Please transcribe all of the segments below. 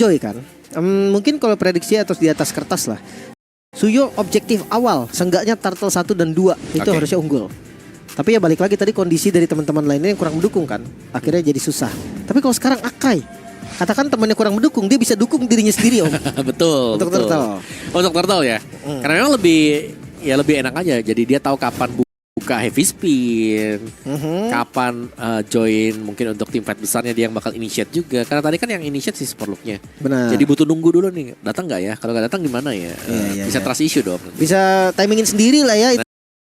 Joy kan. Mungkin kalau prediksi atau di atas kertas lah. Suyo objektif awal, seenggaknya turtle 1 dan 2 itu harusnya unggul. Tapi ya balik lagi tadi kondisi dari teman-teman lainnya yang kurang mendukung kan. Akhirnya jadi susah. Tapi kalau sekarang Akai, katakan temannya kurang mendukung, dia bisa dukung dirinya sendiri om. Betul. Untuk betul. turtle. Untuk turtle ya. Karena memang lebih enak aja. Jadi dia tahu kapan buka heavy spin, kapan join mungkin untuk tim fight besarnya dia yang bakal initiate juga. Karena tadi kan yang initiate sih Superlook-nya. Benar. Jadi butuh nunggu dulu nih, datang nggak ya? Kalau nggak datang gimana ya? Bisa trust issue dong. Bisa timingin sendiri lah ya.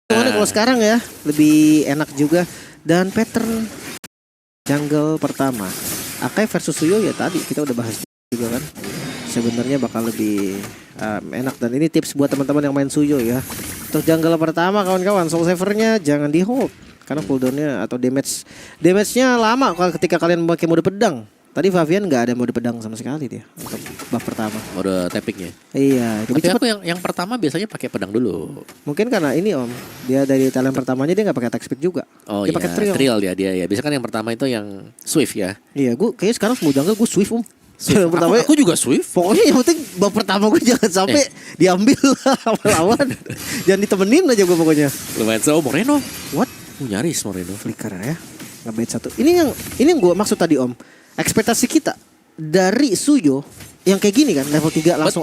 Kalau sekarang ya lebih enak juga. Dan pattern jungle pertama Akai versus Suyo ya tadi kita udah bahas juga kan. Sebenarnya bakal lebih enak. Dan ini tips buat teman-teman yang main Suyo ya. Untuk jungle pertama kawan-kawan, Soul Saver-nya jangan di hold karena cooldown-nya atau damage-nya lama kalau ketika kalian pakai mode pedang. Tadi Favian nggak ada mode pedang sama sekali dia untuk buff pertama. Mode tappingnya. Iya. Tapi aku yang pertama biasanya pakai pedang dulu. Mungkin karena ini om, dia dari talent pertamanya dia nggak pakai attack speed juga. Oh dia iya, pakai trial ya dia ya. Biasanya kan yang pertama itu yang swift ya. Iya, gue kayaknya sekarang semua jungle gue swift om. Pertama aku juga swift. Pokoknya yang penting buff pertama gue jangan sampai diambil lawan. Jangan ditemenin aja gue pokoknya. Lumayan so Moreno. What? Nyaris Moreno. Flicker ya. Ngebait satu. Ini yang gue maksud tadi om. Ekspektasi kita dari Suyo yang kayak gini kan level 3 langsung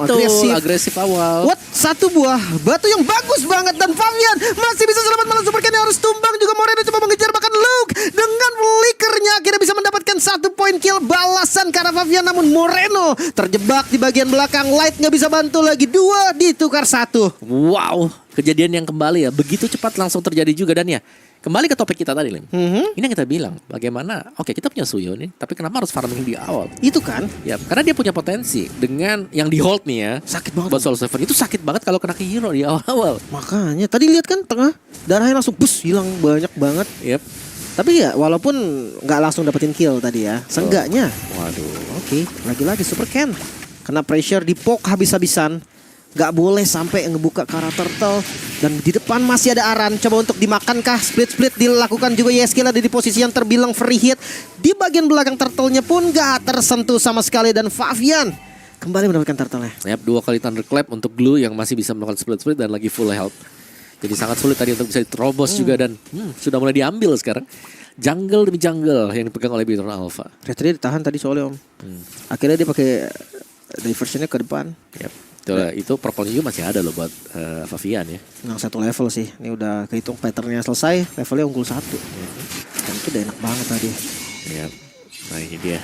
agresif awal. What? Satu buah batu yang bagus banget dan Favian masih bisa selamat malah Super Ken yang harus tumbang juga. Moreno coba mengejar bahkan Luke dengan flickernya akhirnya bisa mendapatkan 1 poin kill balasan karena Favian, namun Moreno terjebak di bagian belakang. Light nggak bisa bantu lagi, 2 ditukar 1. Wow, kejadian yang kembali ya begitu cepat langsung terjadi juga. Dan ya kembali ke topik kita tadi Lim. Ini yang kita bilang bagaimana oke kita punya Suyo nih, tapi kenapa harus farming di awal? Itu kan ya karena dia punya potensi dengan yang di hold nih ya. Sakit banget buat Soul Saver itu sakit banget kalau kena ke hero di awal-awal. Makanya tadi lihat kan tengah darahnya langsung bus hilang banyak banget. Yep. Tapi ya walaupun nggak langsung dapetin kill tadi ya, seenggaknya waduh. Oke, lagi-lagi Super Ken kena pressure di poke habis-habisan. Gak boleh sampai ngebuka ke arah turtle. Dan di depan masih ada Aran. Coba untuk dimakankah? Split-split dilakukan juga. Yeskill ada di posisi yang terbilang free hit. Di bagian belakang turtle-nya pun gak tersentuh sama sekali. Dan Favian kembali mendapatkan turtle-nya. Yap, 2 kali thunderclap untuk Glue yang masih bisa melakukan split-split dan lagi full health. Jadi sangat sulit tadi untuk bisa diterobos juga. Dan sudah mulai diambil sekarang. Jungle demi jungle yang dipegang oleh Biton Alpha. Retri ditahan tadi soalnya om. Akhirnya dia pakai diversionnya ke depan. Yap. Itu purple juga masih ada loh buat Favian ya. Nah 1 level sih. Ini udah kehitung patternnya selesai. Levelnya unggul 1. Dan itu udah enak banget tadi. Ya. Nah ini dia.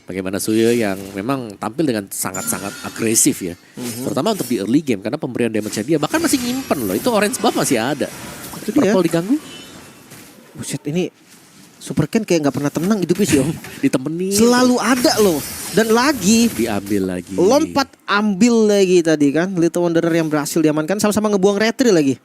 Bagaimana Suyo yang memang tampil dengan sangat-sangat agresif ya. Terutama untuk di early game. Karena pemberian damage-nya dia bahkan masih nyimpen loh. Itu orange buff masih ada. Itu dia. Purple diganggu. Buset ini Super Ken kayak gak pernah tenang hidupnya sih om. Ditemenin. Selalu ada loh. Dan lagi diambil lagi. Lompat ambil lagi tadi kan. Little Wanderer yang berhasil diamankan. Sama-sama ngebuang retri lagi.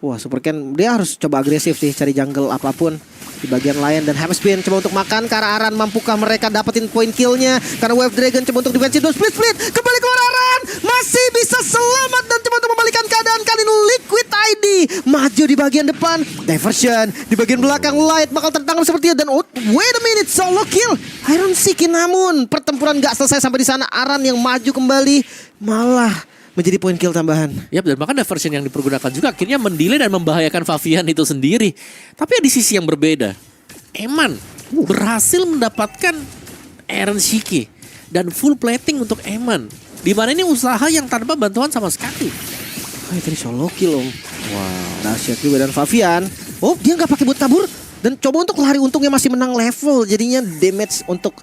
Wah Super Ken dia harus coba agresif sih. Cari jungle apapun di bagian lain. Dan Heavy Spin coba untuk makan ke arah Aran. Mampukah mereka dapetin poin killnya? Karena Wave Dragon coba untuk defensive. Split kembali ke arah Aran. Masih bisa selamat. Dan coba untuk membalikan keadaan. Kali ini Liquid ID maju di bagian depan. Diversion di bagian belakang. Light bakal tertangkap seperti itu. Dan wait a minute, solo kill Iron Siki. Namun pertempuran gak selesai sampai di sana. Aran yang maju kembali malah menjadi poin kill tambahan. Yap, dan bahkan diversion yang dipergunakan juga akhirnya mendelay dan membahayakan Favian itu sendiri. Tapi ya di sisi yang berbeda, Eman berhasil mendapatkan Iron Shiki dan full plating untuk Eman. Di mana ini usaha yang tanpa bantuan sama sekali. Tadi solo kill om. Wow, dahsyat juga. Dan Favian, oh dia nggak pakai buat kabur. Dan coba untuk lari, untungnya masih menang level. Jadinya damage untuk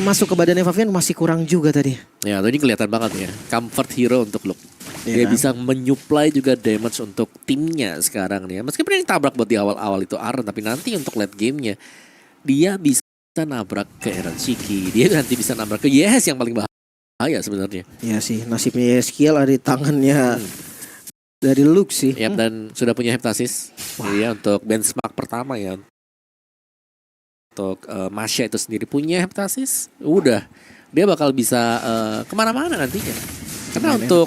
masuk ke badannya Favian masih kurang juga tadi. Ya, ini kelihatan banget ya. Comfort hero untuk Luke. Dia bisa menyuplai juga damage untuk timnya sekarang nih. Meskipun ini tabrak buat di awal-awal itu Aran, tapi nanti untuk late gamenya dia bisa nabrak ke Iron Shiki. Dia nanti bisa nabrak ke Yes yang paling bahaya sebenarnya. Iya sih, nasibnya Yeskiel ada di tangannya dari Luke sih. Yap, dan sudah punya Heptasis. Iya, untuk benchmark pertama ya. Untuk Masya itu sendiri punya Heptasis. Udah, dia bakal bisa kemana-mana nantinya. Karena untuk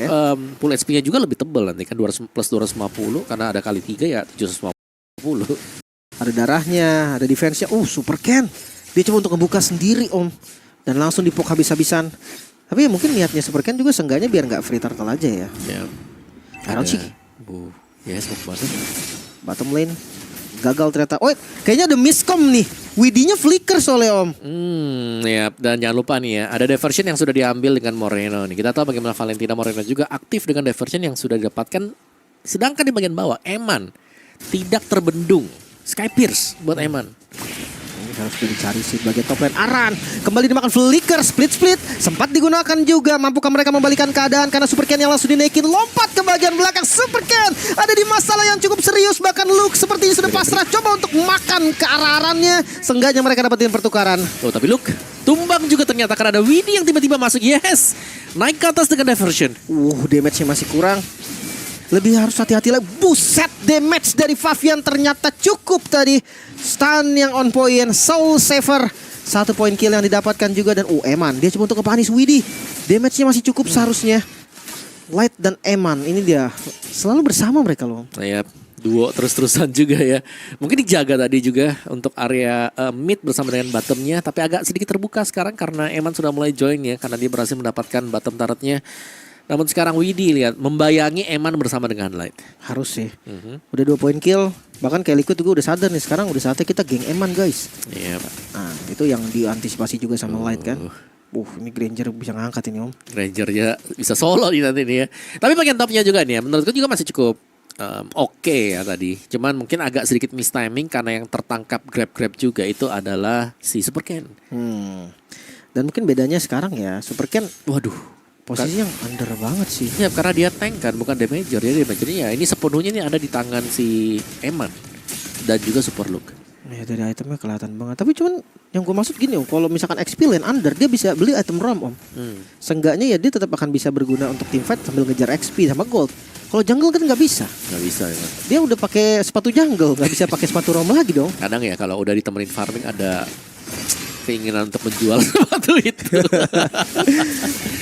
full SP-nya juga lebih tebal nanti kan 200 plus 250 karena ada kali 3 ya 750. Ada darahnya, ada defense-nya. Super Ken. Dia coba untuk ngebuka sendiri om. dan langsung dipok habis-habisan. Tapi ya mungkin niatnya Supercan juga seenggaknya biar nggak free turtle aja ya. Ya. Iron Sheik. Ya, smoke masuk. Bottom lane gagal ternyata. Oh, kayaknya ada miscom nih. Widinya flicker soalnya Om. Ya, dan jangan lupa nih ya, ada diversion yang sudah diambil dengan Moreno nih. Kita tahu bagaimana Valentina Moreno juga aktif dengan diversion yang sudah didapatkan. Sedangkan di bagian bawah, Eman tidak terbendung. Sky Pierce buat Eman. Ini harus dicari sih bagian top lane. Aran kembali dimakan flicker, split. Sempat digunakan juga. Mampukah mereka membalikan keadaan karena Supercan yang langsung dinaikin. Lompat ke bagian belakang. Supercan ada di masalah yang cukup serius. Bahkan Luke sepertinya sudah pasrah. Coba untuk makan ke arah Arannya. Seenggaknya mereka dapetin pertukaran. Oh, tapi Luke tumbang juga ternyata karena ada Widi yang tiba-tiba masuk. Yes, naik ke atas dengan diversion. Damage-nya masih kurang. Lebih harus hati-hati lagi. Buset, damage dari Favian ternyata cukup tadi. Stun yang on point, Soul Saver. 1 poin kill yang didapatkan juga. Dan Eman, dia coba untuk ngepanis Widi. Damage-nya masih cukup seharusnya. Light dan Eman, ini dia selalu bersama mereka loh. Ya, duo terus-terusan juga ya. Mungkin dijaga tadi juga untuk area mid bersama dengan bottomnya. Tapi agak sedikit terbuka sekarang karena Eman sudah mulai join ya. Karena dia berhasil mendapatkan bottom turretnya. Namun sekarang Widi lihat membayangi Eman bersama dengan Light. Harus sih. Udah 2 poin kill. Bahkan kayak Liquid juga udah sadar nih. Sekarang udah saatnya kita geng Eman guys. Iya Pak. Nah itu yang diantisipasi juga sama Light kan. Ini Granger bisa ngangkat ini Om. Granger ya bisa solo nih nanti nih ya. Tapi bagian topnya juga nih ya. Menurutku juga masih cukup oke ya tadi. Cuman mungkin agak sedikit mistiming karena yang tertangkap grab juga itu adalah si Supercan. Dan mungkin bedanya sekarang ya. Supercan posisi yang under banget sih. Ya karena dia tank kan bukan damager. Dia damagernya ya ini sepenuhnya nih ada di tangan si Eman. Dan juga Super Luke. Ya dari itemnya kelihatan banget. Tapi cuman yang gue maksud gini Om. Kalau misalkan XP lane under dia bisa beli item ROM Om. Seenggaknya ya dia tetap akan bisa berguna untuk teamfight sambil ngejar XP sama gold. Kalau jungle kan nggak bisa. Nggak bisa ya. Dia udah pakai sepatu jungle. Nggak bisa pakai sepatu ROM lagi dong. Kadang ya kalau udah ditemenin farming ada keinginan untuk menjual sepatu itu.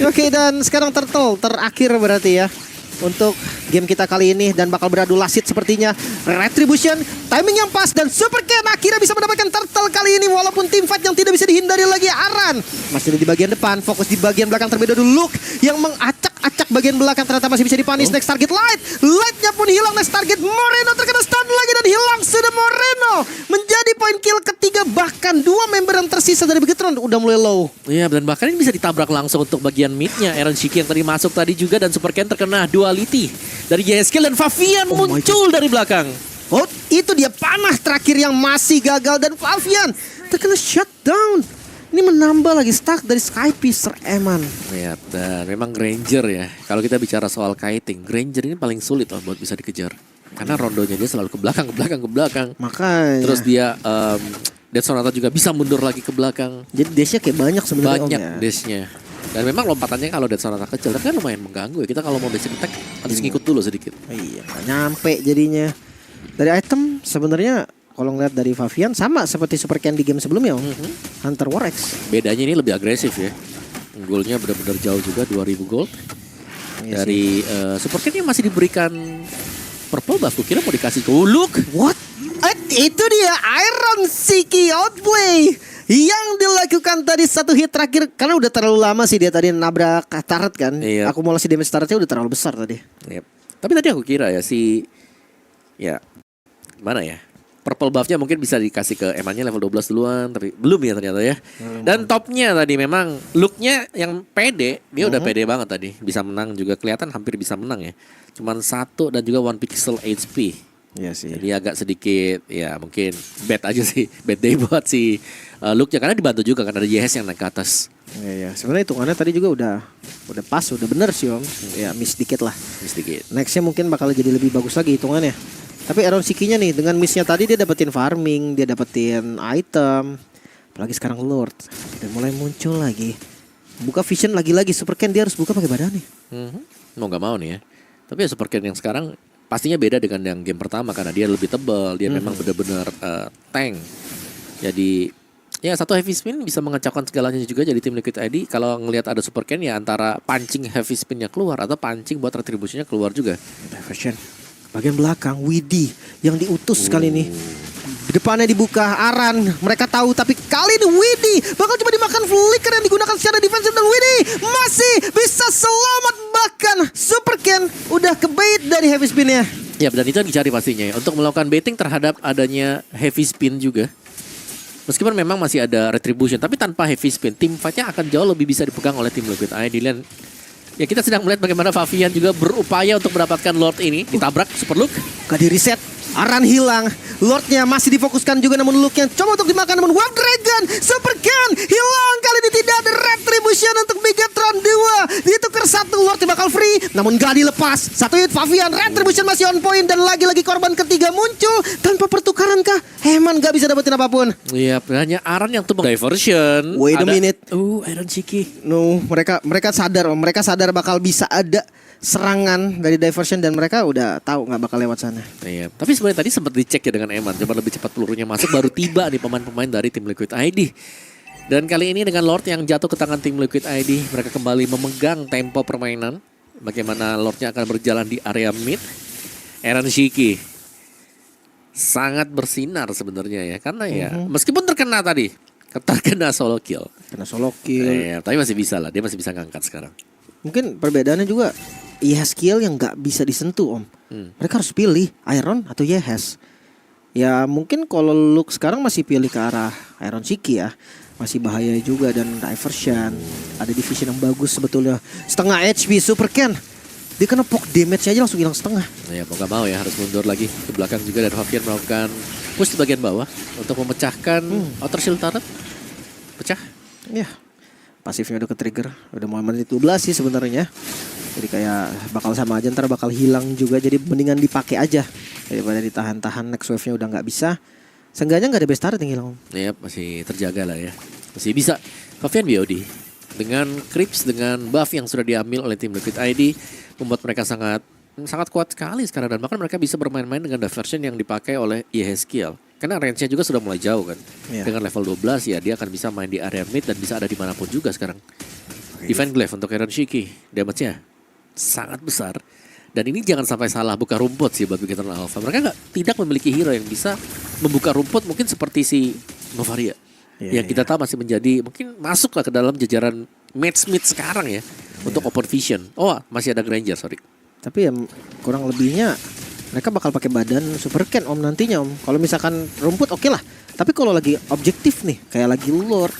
Oke, dan sekarang Turtle terakhir berarti ya untuk game kita kali ini dan bakal beradu lasit sepertinya. Retribution, timing yang pas dan Supercan akhirnya bisa mendapatkan Turtle kali ini walaupun tim fight yang tidak bisa dihindari lagi. Aran masih di bagian depan, fokus di bagian belakang terlebih dahulu. Luke yang mengacak-acak bagian belakang ternyata masih bisa dipanis. Next target Lightnya pun hilang. Next target Moreno terkena stun lagi dan hilang sudah Moreno. Menjadi poin kill ketiga, bahkan 2 member yang tersisa dari Bigetron udah mulai low. Iya, dan bahkan ini bisa ditabrak langsung untuk bagian midnya. Iron Sheik yang tadi masuk tadi juga dan Supercan terkena duality dari JSK dan Favian muncul dari belakang. Oh, itu dia panah terakhir yang masih gagal dan Favian terkena shutdown. Ini menambah lagi stack dari Skypiece Eman. Lihat, dan memang Granger ya. Kalau kita bicara soal kiting, Granger ini paling sulit buat bisa dikejar. Karena rondonya dia selalu ke belakang. Makanya. Terus dia Death Sonata juga bisa mundur lagi ke belakang. Jadi dashnya kayak banyak sebenarnya Om Banyak ya. dashnya. Dan memang lompatannya kalau Death Sonata kecil, tapi kan lumayan mengganggu ya. Kita kalau mau basic attack harus ngikut dulu sedikit. Iya, nggak nyampe jadinya. Dari item sebenarnya kalau ngeliat dari Favian sama seperti Supercan di game sebelumnya Om. Hunter War X. Bedanya ini lebih agresif ya. Goalnya benar-benar jauh juga 2000 gold. Iya Dari Supercan yang masih diberikan purple buff. Kira mau dikasih ke Luke. What? Itu dia Iron Siki outplay yang dilakukan tadi satu hit terakhir karena udah terlalu lama sih dia tadi nabrak turret kan. Iya. Akumulasi damage turretnya udah terlalu besar tadi. Yep. Tapi tadi aku kira ya gimana ya? Purple buffnya mungkin bisa dikasih ke Emannya level 12 duluan, tapi belum ya ternyata ya. Dan topnya tadi memang looknya yang pede, dia udah pede banget tadi. Bisa menang juga kelihatan hampir bisa menang ya. Cuman 1 dan juga 1 pixel HP. Iya sih. Jadi agak sedikit ya mungkin bad aja sih, bad day buat si Luke-nya karena dibantu juga karena ada JS yang naik ke atas. Iya. Sebenarnya hitungannya tadi juga udah pas, udah bener sih Om. Ya miss dikit lah. Miss dikit. Nextnya mungkin bakal jadi lebih bagus lagi hitungannya. Tapi Iron Siki-nya nih dengan missnya tadi dia dapetin farming, dia dapetin item. Apalagi sekarang Lord. Dan mulai muncul lagi. Buka vision lagi-lagi. Supercan dia harus buka pakai badannya. Mau gak mau nih ya. Tapi ya Supercan yang sekarang pastinya beda dengan yang game pertama karena dia lebih tebal, dia memang benar-benar tank. Jadi ya satu heavy spin bisa mengacaukan segalanya juga jadi tim Liquid ID. Kalau ngelihat ada Supercan ya antara pancing heavy spinnya keluar atau pancing buat retribusinya keluar juga. Diversion. Bagian belakang Widi yang diutus kali ini. Di depannya dibuka Aran, mereka tahu tapi kali ini Widi bakal coba dimakan flicker yang digunakan secara defensif dan Widi masih bisa selamat, bahkan Super Ken udah kebait dari heavy spin-nya. Ya, dan itu yang dicari pastinya ya, untuk melakukan baiting terhadap adanya heavy spin juga. Meskipun memang masih ada retribution, tapi tanpa heavy spin, tim fight-nya akan jauh lebih bisa dipegang oleh tim Liquid ID. Ya, kita sedang melihat bagaimana Favian juga berupaya untuk mendapatkan Lord ini. Ditabrak Super Luke. Gak di reset, Aran hilang, Lordnya masih difokuskan juga, namun Luke-nya coba untuk dimakan, namun Warp Dragon, Super Ken hilang. Kali ini tidak ada retribution untuk Megatron 2. Ditukar satu, Lordnya bakal free, namun gak dilepas. Satu hit Favian, retribution masih on point, dan lagi-lagi korban ketiga muncul. Tanpa pertukaran kah? Heman gak bisa dapetin apapun. Iya, hanya Aran yang tuh diversion. Wait a minute. Iron Cheeky. No, mereka sadar bakal bisa ada serangan dari diversion, dan mereka udah tahu nggak bakal lewat sana. Iya, tapi sebenarnya tadi sempat dicek ya dengan Eman, coba lebih cepat pelurunya masuk, baru tiba nih pemain-pemain dari tim Liquid ID. Dan kali ini dengan Lord yang jatuh ke tangan tim Liquid ID, mereka kembali memegang tempo permainan. Bagaimana Lordnya akan berjalan di area mid. Iron Cheeky sangat bersinar sebenarnya ya, karena ya meskipun terkena solo kill. Kena solo kill. Iya, tapi masih bisa lah, dia masih bisa ngangkat sekarang. Mungkin perbedaannya juga skill yang nggak bisa disentuh, Om. Mereka harus pilih Iron atau Yehes. Ya mungkin kalau Luke sekarang masih pilih ke arah Iron Cheeky ya, masih bahaya juga, dan diversion. Ada division yang bagus sebetulnya. Setengah HP Super Ken. Dia kena poke damage aja langsung hilang setengah. Ya mau gak mau ya harus mundur lagi ke belakang juga, dan Favian melakukan push di bagian bawah untuk memecahkan outer shield turret. Pecah. Ya, pasifnya udah ke trigger. Udah mau menit 12 sih sebenarnya. Jadi kayak bakal sama aja, ntar bakal hilang juga. Jadi mendingan dipakai aja daripada ditahan-tahan. Next wave-nya udah nggak bisa. Seenggaknya nggak ada best turret yang hilang. Ya masih terjaga lah ya. Masih bisa. Favian BOD dengan creeps, dengan buff yang sudah diambil oleh tim Liquid ID, membuat mereka sangat kuat sekali sekarang, dan bahkan mereka bisa bermain-main dengan diversion yang dipakai oleh Yeheskiel. Karena range-nya juga sudah mulai jauh kan. Dengan level 12 ya dia akan bisa main di area mid dan bisa ada dimanapun juga sekarang. Divine Glaive untuk Iron Cheeky, damage-nya sangat besar. Dan ini jangan sampai salah buka rumput sih buat Megatron Alpha. Mereka tidak memiliki hero yang bisa membuka rumput mungkin seperti si Novaria. Yang kita tahu masih menjadi, mungkin masuk lah ke dalam jajaran match mid sekarang ya. Untuk Open Vision. Oh masih ada Granger, sorry. Tapi ya kurang lebihnya mereka bakal pakai badan Super Ken, Om, nantinya, Om. Kalau misalkan rumput oke lah. Tapi kalau lagi objektif nih, kayak lagi Lord,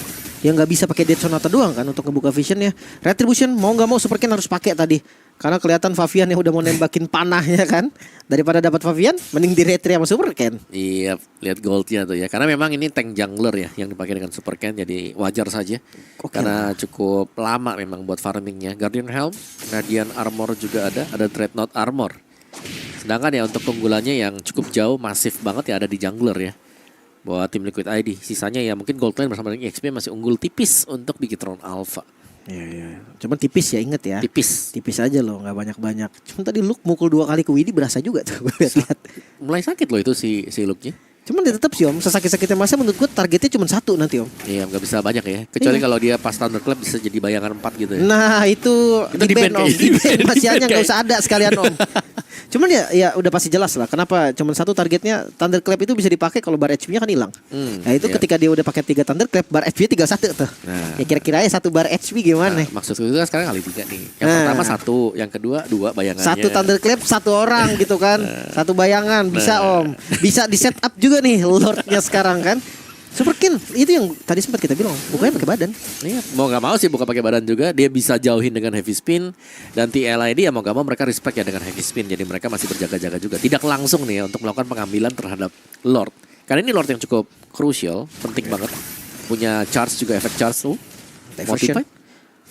yang nggak bisa pakai Dead Sonata doang kan untuk ngebuka visionnya. Retribution mau nggak mau Super Ken harus pakai tadi. Karena kelihatan Favian yang udah mau nembakin panahnya kan. Daripada dapat Favian, mending di retri sama Super Ken. Iya, lihat goldnya tuh ya. Karena memang ini tank jungler ya yang dipakai dengan Super Ken, jadi wajar saja. Karena cukup lama memang buat farmingnya. Guardian Helm, Radiant Armor juga ada Dreadnought Armor. Sedangkan ya untuk keunggulannya yang cukup jauh, masif banget ya ada di jungler ya. Buat tim Liquid ID. Sisanya ya mungkin Goldline bersama dengan EXP masih unggul tipis untuk Megatron Alpha. Iya. Cuman tipis ya, inget ya. Tipis aja loh, nggak banyak-banyak. Cuman tadi Luke mukul 2 kali ke Widi berasa juga tuh. Lihat. Mulai sakit loh itu si Luke-nya. Cuman dia tetap sih, Om, sesakit-sakitnya masa menurut gue targetnya cuma 1 nanti, Om. Iya, nggak bisa banyak ya. Kecuali kalau dia pas Thunderclap bisa jadi bayangan 4 gitu ya. Nah itu di band, Om. Di band masih aja nggak usah ada sekalian, Om. Cuman ya udah pasti jelas lah kenapa cuma 1 targetnya. Thunderclap itu bisa dipakai kalau bar HP-nya kan hilang. Nah itu ketika dia udah pakai 3 Thunderclap, bar HP 31 tuh. Nah. Ya kira-kira aja 1 bar HP gimana? Nah, maksudku itu kan sekarang kali 3 nih. Yang pertama 1, yang kedua 2 bayangannya. 1 Thunderclap 1 orang gitu kan. 1 bayangan bisa, Om. Bisa di setup juga nih Lordnya sekarang kan. Super Ken itu yang tadi sempat kita bilang bukanya pakai badan. Iya, mau nggak mau sih buka pakai badan juga. Dia bisa jauhin dengan heavy spin, dan TLID ya mau nggak mau mereka respect ya dengan heavy spin. Jadi mereka masih berjaga-jaga juga. Tidak langsung nih ya untuk melakukan pengambilan terhadap Lord. Karena ini Lord yang cukup crucial, penting banget. Punya charge juga, efek charge tuh. Diversion.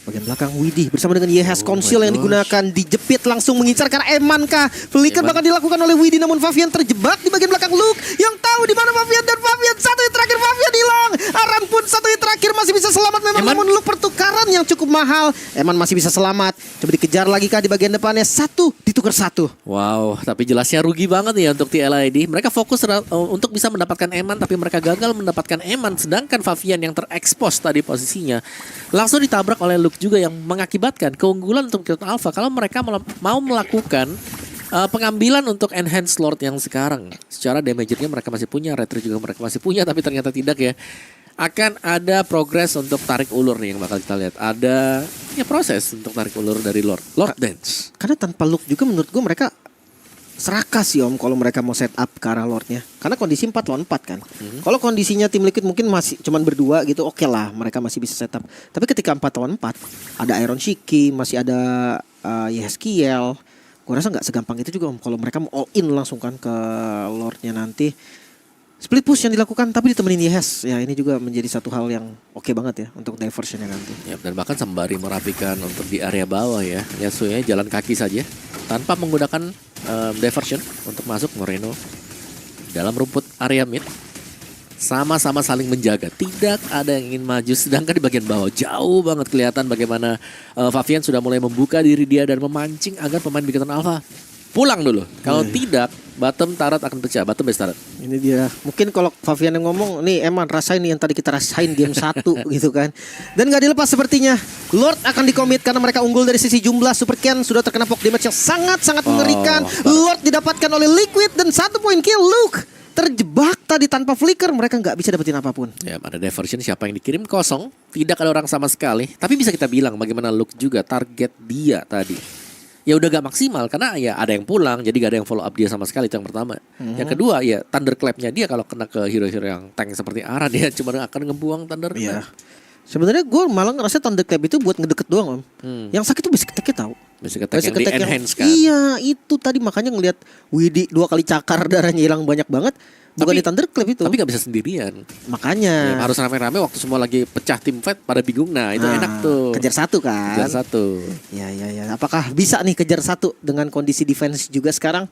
Bagian belakang Widi bersama dengan Yehes Conceal yang digunakan, dijepit langsung mengincar karena Eman kah. Flicker bakal dilakukan oleh Widi, namun Favian terjebak di bagian belakang Luke yang tahu di mana Favian, dan Favian 1 hit terakhir Favian hilang. Aran pun 1 hit terakhir masih bisa selamat memang, namun Luke pertukaran yang cukup mahal. Eman masih bisa selamat. Coba dikejar lagi kah di bagian depannya, 1 ditukar 1. Wow, tapi jelasnya rugi banget ya untuk TLID. Mereka fokus untuk bisa mendapatkan Eman, tapi mereka gagal mendapatkan Eman. Sedangkan Favian yang terekspos tadi posisinya langsung ditabrak oleh Luke juga, yang mengakibatkan keunggulan untuk Megatron Alpha. Kalau mereka mau melakukan Pengambilan untuk enhance Lord yang sekarang, secara damagernya mereka masih punya, retry juga mereka masih punya, tapi ternyata tidak ya. Akan ada progres untuk tarik ulur nih yang bakal kita lihat. Ada ya proses untuk tarik ulur dari Lord Dance. Karena tanpa look juga menurut gue mereka serakah sih Om kalau mereka mau set up ke arah Lordnya. Karena kondisi 4 lawan 4 kan. Kalau kondisinya tim Liquid mungkin masih cuman berdua gitu, oke lah mereka masih bisa set up. Tapi ketika 4 lawan 4 ada Iron Shiki, masih ada Yeskiel. Gue rasa gak segampang itu juga Om kalau mereka mau all in langsung kan ke Lordnya nanti. Split push yang dilakukan tapi ditemenin Yes. Ya ini juga menjadi satu hal yang oke banget ya untuk diversionnya nanti. Ya, dan bahkan sembari merapikan untuk di area bawah ya. Yasuo-nya jalan kaki saja tanpa menggunakan diversion untuk masuk Moreno dalam rumput area mid. Sama-sama saling menjaga, tidak ada yang ingin maju. Sedangkan di bagian bawah jauh banget kelihatan bagaimana Favian sudah mulai membuka diri dia dan memancing agar pemain Bigoton Alpha pulang dulu. Kalau tidak, bottom turret akan pecah, bottom base turret. Ini dia. Mungkin kalau Favian yang ngomong, nih Eman rasain nih yang tadi kita rasain game 1 gitu kan. Dan gak dilepas sepertinya. Lord akan dikomit karena mereka unggul dari sisi jumlah. Super Ken sudah terkena poke damage yang sangat-sangat mengerikan. Lord didapatkan oleh Liquid dan 1 poin kill. Luke terjebak tadi tanpa flicker, mereka nggak bisa dapetin apapun. Ya, ada diversion, siapa yang dikirim kosong, tidak ada orang sama sekali. Tapi bisa kita bilang bagaimana Luke juga target dia tadi. Ya udah gak maksimal karena ya ada yang pulang, jadi gak ada yang follow up dia sama sekali, itu yang pertama. Yang kedua ya thunderclap-nya dia kalau kena ke hero-hero yang tank seperti Aran dia cuma akan ngebuang thunderclap. Iya. Sebenarnya gue malah ngerasa thunderclap itu buat ngedeket doang Om. Yang sakit tuh basic attack-nya tahu. Basic attack yang di-enhance kan. Iya itu tadi makanya ngelihat Widi 2 kali cakar darahnya hilang banyak banget. Bukan Tapi- di thunderclap itu. Tapi gak bisa sendirian. Makanya Ya, harus rame-rame waktu semua lagi pecah tim fight pada bingung. Nah itu enak tuh. kejar satu kan. Kejar satu. Ya. Apakah bisa nih kejar satu dengan kondisi defense juga sekarang?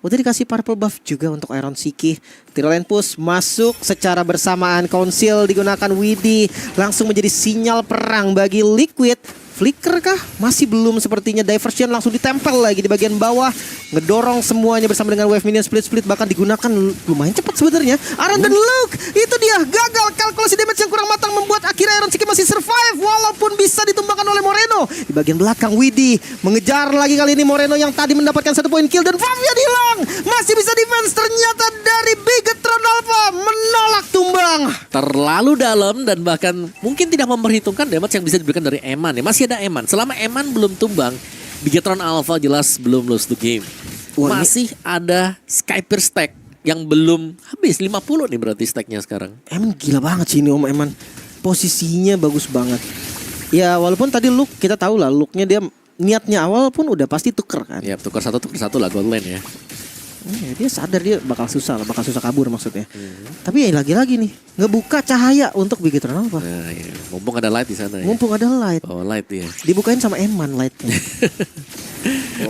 Udah dikasih purple buff juga untuk Iron Shiki. Tirolene push masuk secara bersamaan. Council digunakan Widi. Langsung menjadi sinyal perang bagi Liquid. Flicker kah? Masih belum sepertinya. Diversion langsung ditempel lagi di bagian bawah. Ngedorong semuanya bersama dengan wave minion split-split. Bahkan digunakan lumayan cepat sebenarnya. Aran dan Luke. Itu dia. Gagal kalkulasi damage yang kurang matang. Membuat akhirnya Iron Shiki masih survive. Walaupun bisa ditumbangkan oleh Moreno. Di bagian belakang Widi. Mengejar lagi kali ini Moreno yang tadi mendapatkan 1 poin kill. Dan Favian hilang. Masih bisa defense. Ternyata dari Bigetron Alpha menolak tumbang. Terlalu dalam dan bahkan mungkin tidak memperhitungkan damage yang bisa diberikan dari Eman ya. Masih ada Eman. Selama Eman belum tumbang, Bigetron Alpha jelas belum lose the game. Wah, Masih ada Skyper stack yang belum habis 50 nih berarti stacknya sekarang. Eman gila banget sih ini Om Eman. Posisinya bagus banget. Ya walaupun tadi look kita tahu lah looknya dia niatnya awal pun udah pasti tuker kan. Ya tukar satu lah gold lane ya. Dia sadar dia bakal susah kabur maksudnya. Tapi ya lagi-lagi nih ngebuka cahaya untuk Bigetron Alpha. Nah, ya. Mumpung ada light di sana ya. Mumpung ada light. Oh light ya. Dibukain sama Eman lightnya.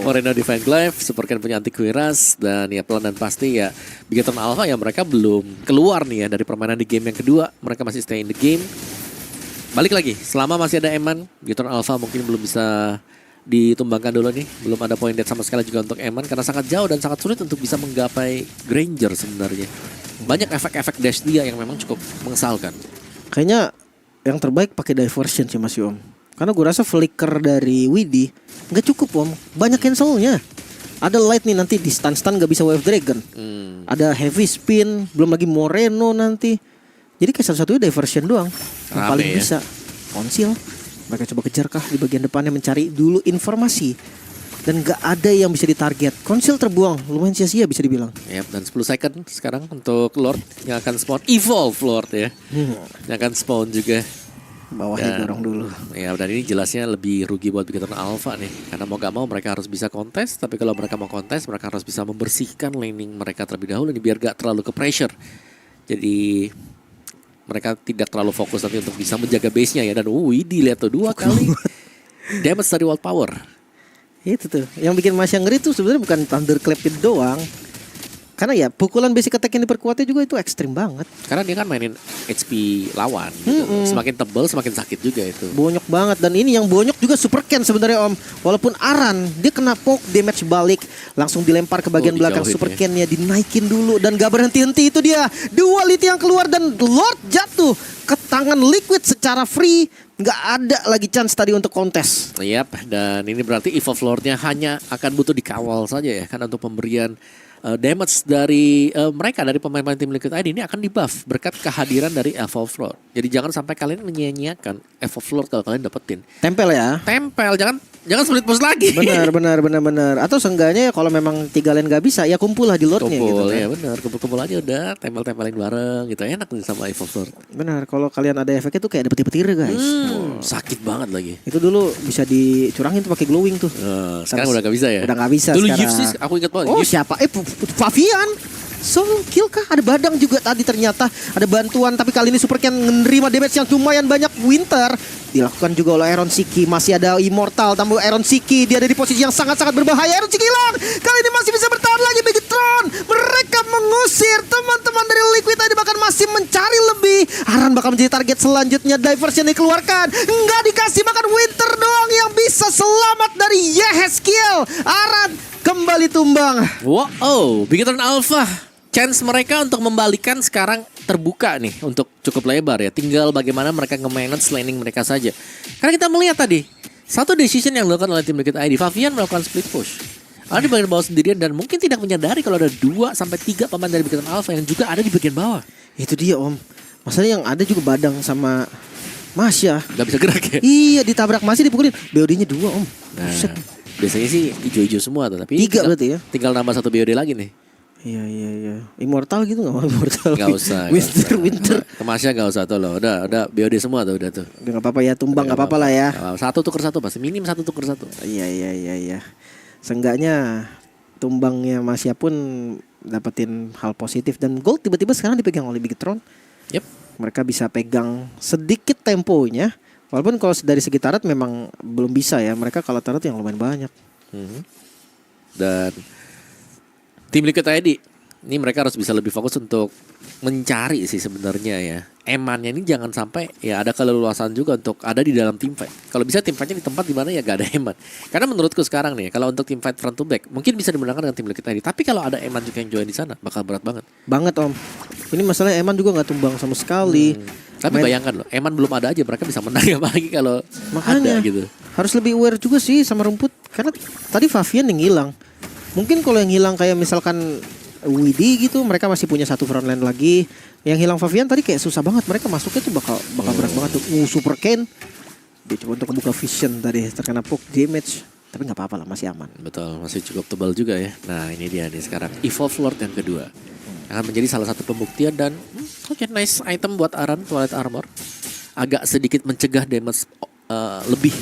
Moreno Divine Glaive, Supercan punya anti kuiras dan ya pelan dan pasti ya Bigetron Alpha ya mereka belum keluar nih ya dari permainan di game yang kedua. Mereka masih stay in the game. Balik lagi, selama masih ada Eman, Bigetron Alpha mungkin belum bisa ditumbangkan dulu nih. Belum ada poin dead sama sekali juga untuk Eman karena sangat jauh dan sangat sulit untuk bisa menggapai Granger sebenarnya. Banyak efek-efek dash dia yang memang cukup mengesalkan. Kayaknya yang terbaik pakai diversion sih Mas Om. Karena gue rasa flicker dari Widi nggak cukup Om. Banyak cancelnya. Ada light nih nanti di stun gak bisa wave dragon. Ada heavy spin, belum lagi Moreno nanti. Jadi kayak salah-satunya diversion doang. Yang Rame paling ya. bisa Konsil. Mereka coba kejar kah di bagian depannya mencari dulu informasi. Dan gak ada yang bisa ditarget. Konsil terbuang, lumayan sia-sia bisa dibilang. Yap, dan 10 second sekarang untuk Lord yang akan spawn. Evolve Lord ya. Yang akan spawn juga. Bawahnya dorong dulu. Ya, dan ini jelasnya lebih rugi buat Bigetron Alpha nih. Karena mau gak mau mereka harus bisa kontes. Tapi kalau mereka mau kontes, mereka harus bisa membersihkan laning mereka terlebih dahulu nih. Biar gak terlalu ke pressure. Jadi mereka tidak terlalu fokus nanti untuk bisa menjaga base-nya ya. Dan Widi lihat tuh 2 kali damage dari wall power. Itu tuh. Yang bikin Mas yang ngeri tuh sebenarnya bukan thunderclap itu doang. Karena ya pukulan basic attack yang diperkuatnya juga itu ekstrim banget. Karena dia kan mainin HP lawan gitu. Semakin tebal semakin sakit juga itu. Bonyok banget. Dan ini yang bonyok juga Super Ken sebenarnya Om. Walaupun Aran dia kena poke damage balik. Langsung dilempar ke bagian belakang. dijauhin Super ya. Ken-nya dinaikin dulu. Dan gak berhenti-henti itu dia. Duality yang keluar dan Lord jatuh ke tangan Liquid secara free. nggak ada lagi chance tadi untuk kontes. Yap, dan ini berarti Evolve Lord-nya hanya akan butuh dikawal saja ya, karena untuk pemberian damage dari mereka, dari pemain-pemain tim Liquid ID ini akan dibuff berkat kehadiran dari Evolve Lord. Jadi jangan sampai kalian menyia-nyiakan Evolve Lord kalau kalian dapetin. Tempel ya. Tempel, jangan split push lagi. Benar. Atau seenggaknya ya kalau memang 3 lane gak bisa ya kumpul lah di Lordnya gitu Kumpul, kan. ya benar. Kumpul-kumpul aja udah, tempel-tempelin bareng gitu. Enak nih sama Evolve Lord. Benar, kalau kalian ada efeknya tuh kayak ada petir-petir guys. Sakit banget lagi. Itu dulu bisa dicurangin tuh pakai glowing tuh. Sekarang udah gak bisa ya? Udah gak bisa Dulu sekarang. Yves sih, aku ingat banget. Oh Yves. siapa? Favian. Solo kill kah? Ada Badang juga tadi ternyata. Ada bantuan tapi kali ini Super Ken menerima damage yang lumayan banyak. Winter dilakukan juga oleh Iron Siki. Masih ada Immortal tambah Iron Siki. Dia ada di posisi yang sangat-sangat berbahaya. Iron Siki hilang. Kali ini masih bisa bertahan lagi Megatron. Mereka mengusir teman-teman dari Liquid ID, bahkan masih mencari lebih. Aran bakal menjadi target selanjutnya. Diversion dikeluarkan. Nggak dikasih, makan Winter doang yang bisa selamat dari Yehezkiel. Aran kembali tumbang. Wow, Bigetron Alpha. Chance mereka untuk membalikan sekarang terbuka nih untuk cukup lebar ya. Tinggal bagaimana mereka nge-manage laning mereka saja. Karena kita melihat tadi, satu decision yang dilakukan oleh tim Liquid ID, Favian melakukan split push. Ada di bagian bawah sendirian dan mungkin tidak menyadari kalau ada 2-3 pemain dari Bigetron Alpha yang juga ada di bagian bawah. Itu dia Om. Masalahnya yang ada juga Badang sama Masya. Gak bisa gerak ya? Iya, ditabrak masih dipukulin. BOD-nya 2 Om. Nah, Buset. biasanya sih hijau-hijau semua tuh, tapi 3 berarti ya. tinggal nambah 1 BOD lagi nih. Iya. Immortal gitu gak mau Immortal. Gak usah. Winter. Kemasnya gak usah tuh loh. Udah BOD semua tuh udah tuh. Udah gak apa-apa ya, tumbang gak apa-apa lah ya. Satu tuker satu pasti, minim 1 tuker 1. Iya. Seenggaknya tumbangnya Masya pun dapetin hal positif. Dan gold tiba-tiba sekarang dipegang oleh Bigetron. Yep. Mereka bisa pegang sedikit temponya. Walaupun kalau dari segi turret memang belum bisa ya. Mereka kalau turret yang lumayan banyak. Dan tim Liquid ID ini mereka harus bisa lebih fokus untuk mencari sih sebenarnya ya. Emannya ini jangan sampai ya ada keleluasan juga untuk ada di dalam team fight. Kalau bisa team fightnya di tempat di mana ya gak ada Eman. Karena menurutku sekarang nih kalau untuk team fight front to back mungkin bisa dimenangkan dengan tim Liquid ID. Tapi kalau ada Eman juga yang join di sana bakal berat banget. Banget Om. Ini masalah Eman juga nggak tumbang sama sekali. Tapi bayangkan loh, Eman belum ada aja mereka bisa menang apalagi kalau Makanya ada gitu. harus lebih aware juga sih sama rumput. Karena tadi Favian yang hilang. Mungkin kalau yang hilang kayak misalkan Widi gitu, mereka masih punya satu frontline lagi. Yang hilang Favian tadi kayak susah banget. Mereka masuknya tuh bakal berat banget tuh. Super Ken. Dia coba untuk membuka vision tadi, terkena poke damage. Tapi nggak apa-apa lah, masih aman. Betul, masih cukup tebal juga ya. Nah ini dia nih sekarang Evolve Lord yang kedua akan menjadi salah satu pembuktian dan oke, nice item buat Aran, Twilight Armor. Agak sedikit mencegah damage lebih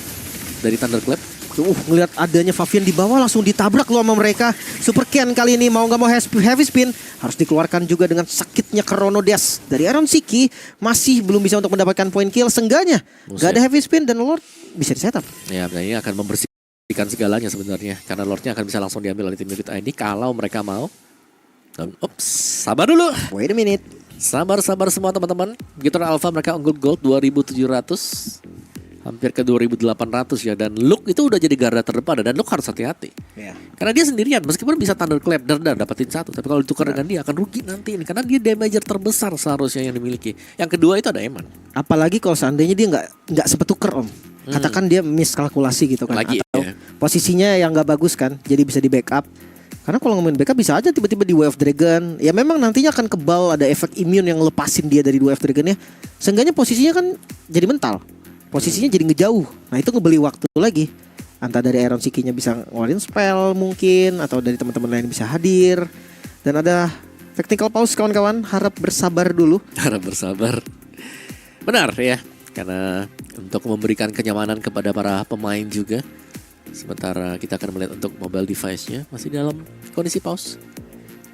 dari Thunderclap. Ngelihat adanya Favian di bawah langsung ditabrak loh sama mereka. Super Ken kali ini mau nggak mau heavy spin harus dikeluarkan juga dengan sakitnya Chrono Dash dari Iron Siki. Masih belum bisa untuk mendapatkan point kill. Sengganya nggak ada heavy spin dan Lord bisa di setup. Ya, dan ini akan membersihkan segalanya sebenarnya karena Lordnya akan bisa langsung diambil oleh tim Liquid ID kalau mereka mau. Dan, sabar dulu. Wait a minute. Sabar semua teman-teman. Bigetron Alpha mereka unggul gold 2.700. Hampir ke 2.800 ya. Dan Luke itu udah jadi garda terdepan. Dan Luke harus hati-hati karena dia sendirian. Meskipun bisa Thunderclap dan dapetin 1. Tapi kalau ditukar dengan dia akan rugi nanti ini. Karena dia damager terbesar seharusnya yang dimiliki. Yang kedua itu ada Eman. Apalagi kalau seandainya dia nggak sempet tuker Om. Katakan dia miskalkulasi gitu kan. Lagi, atau ya. posisinya yang nggak bagus kan. Jadi bisa di backup. Karena kalau ngomongin backup bisa aja tiba-tiba di Way of Dragon. Ya memang nantinya akan kebal. Ada efek immune yang lepasin dia dari Way of Dragonnya. Seenggaknya posisinya kan jadi mental. Posisinya jadi ngejauh. Nah itu ngebeli waktu lagi. Entah dari Iron Siki-nya bisa ngeluarin spell mungkin. Atau dari teman-teman lain bisa hadir. Dan ada technical pause kawan-kawan. Harap bersabar dulu. Harap bersabar. Benar ya. Karena untuk memberikan kenyamanan kepada para pemain juga. Sementara kita akan melihat untuk mobile device-nya masih dalam kondisi pause.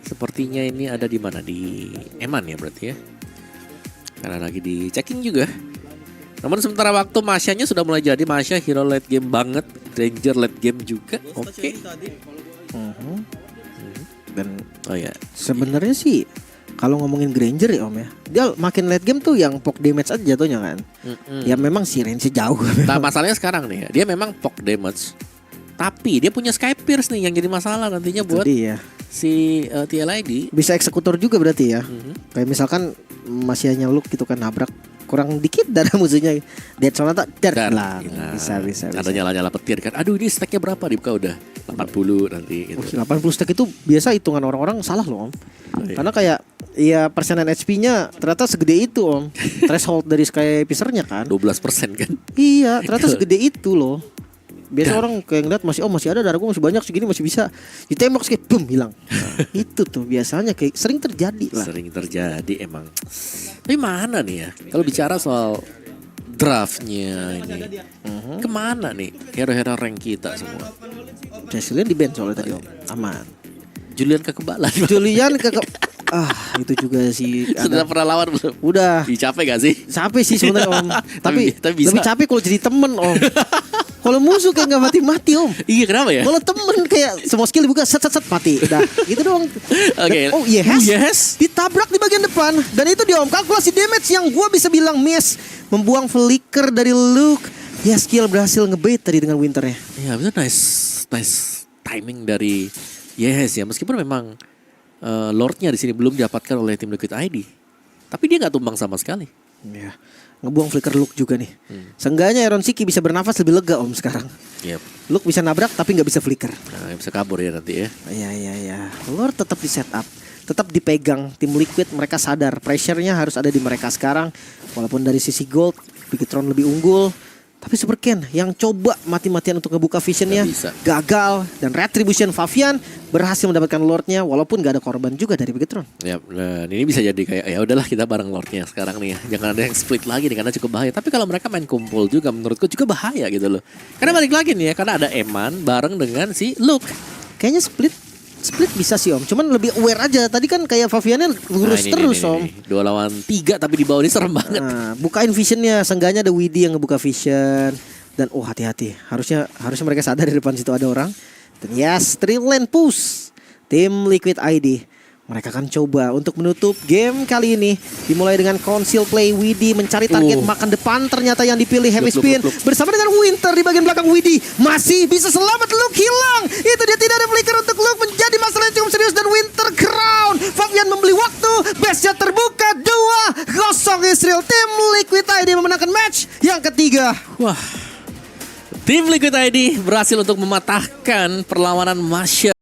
Sepertinya ini ada di mana? Di Eman ya berarti ya. Karena lagi di checking juga. Namun sementara waktu Masya-nya sudah mulai jadi. Masya hero late game banget. Ranger late game juga. Oke. Dan Oh ya. sebenarnya sih kalau ngomongin Granger ya Om ya, dia makin late game tuh yang poke damage aja jatuhnya kan. Ya memang sih range jauh. Nah masalahnya sekarang nih ya, dia memang poke damage. Tapi dia punya Sky Pierce nih yang jadi masalah nantinya buat Dia si TLID. bisa eksekutor juga berarti ya. Kayak misalkan masih hanya Luke gitu kan nabrak kurang dikit darah musuhnya. Dead Sonata Dan lah. Bisa. Ada nyala-nyala petir kan. Aduh ini stacknya berapa dibuka udah 80 nanti gitu. 80 stack itu biasa hitungan orang-orang salah loh Om. Karena kayak ya persenan HP-nya ternyata segede itu Om. Threshold dari Sky Piscernya kan. 12% kan. Iya, ternyata segede itu loh. Biasa orang kayak ngeliat masih ada darah gue masih banyak segini masih bisa ditembak sekali boom hilang. Nah, itu tuh biasanya kayak sering terjadi lah. Sering terjadi emang. Tapi mana nih ya? Kalau bicara soal draftnya ini, kemana nih hero-hero rank kita semua? Julian di bench soalnya tadi Om. Aman. Julian kekebalan. Julian itu juga sih. Sudah pernah lawan belum? Udah. Capek gak sih? Capek sih sebenarnya Om. tapi bisa. lebih capek kalau jadi temen Om. Kalau musuh kayak nggak mati-mati Om. Iya kenapa ya? Kalau temen kayak semua skill dibuka set mati. Dah gitu doang. Oke. Oh yes. Ditabrak di bagian depan. Dan itu dia Om. Kalkulasi damage yang gua bisa bilang miss. Membuang flicker dari Luke. Ya skill berhasil ngebait tadi dengan Winternya. Iya bisa nice timing dari Yes ya. Meskipun memang Lordnya di sini belum didapatkan oleh tim Liquid ID. Tapi dia nggak tumbang sama sekali. Iya. Ngebuang flicker Luke juga nih. Seenggaknya Iron Siki bisa bernafas lebih lega Om sekarang. Yep. Luke bisa nabrak tapi nggak bisa flicker. Nah, bisa kabur ya nanti ya. Iya. Lord tetap di setup, tetap dipegang tim Liquid. Mereka sadar pressure-nya harus ada di mereka sekarang. Walaupun dari sisi gold, Bigetron lebih unggul. Tapi Super Ken yang coba mati-matian untuk ngebuka visionnya gagal. Dan Retribution Favian berhasil mendapatkan Lordnya walaupun gak ada korban juga dari Bigetron. Ya, nah, ini bisa jadi kayak ya udahlah kita bareng Lordnya sekarang nih ya. Jangan ada yang split lagi nih karena cukup bahaya. Tapi kalau mereka main kumpul juga menurutku juga bahaya gitu loh. Karena balik lagi nih ya karena ada Eman bareng dengan si Luke. Kayaknya split bisa sih Om. Cuman lebih aware aja. Tadi kan kayak Faviannya lurus terus Om. 2 lawan 3 tapi di bawah ini serem banget. Nah, bukain visionnya. Seenggaknya ada Widdy yang ngebuka vision. Dan hati-hati. Harusnya mereka sadar di depan situ ada orang. Dan yes, 3 lane push. Tim Liquid ID. Mereka akan coba untuk menutup game kali ini. Dimulai dengan conceal play. Widdy mencari target makan depan. Ternyata yang dipilih Heavy Spin. Bersama dengan Winter di bagian belakang Widdy. Masih bisa selamat. Luke hilang. Itu dia tidak ada flicker untuk Luke. Menjadi masalah yang cukup serius. Dan Winter crown. Favian membeli waktu. Base-nya terbuka. 2-0 Israel. Tim Liquid ID memenangkan match yang ketiga. Wah. Tim Liquid ID berhasil untuk mematahkan perlawanan Masya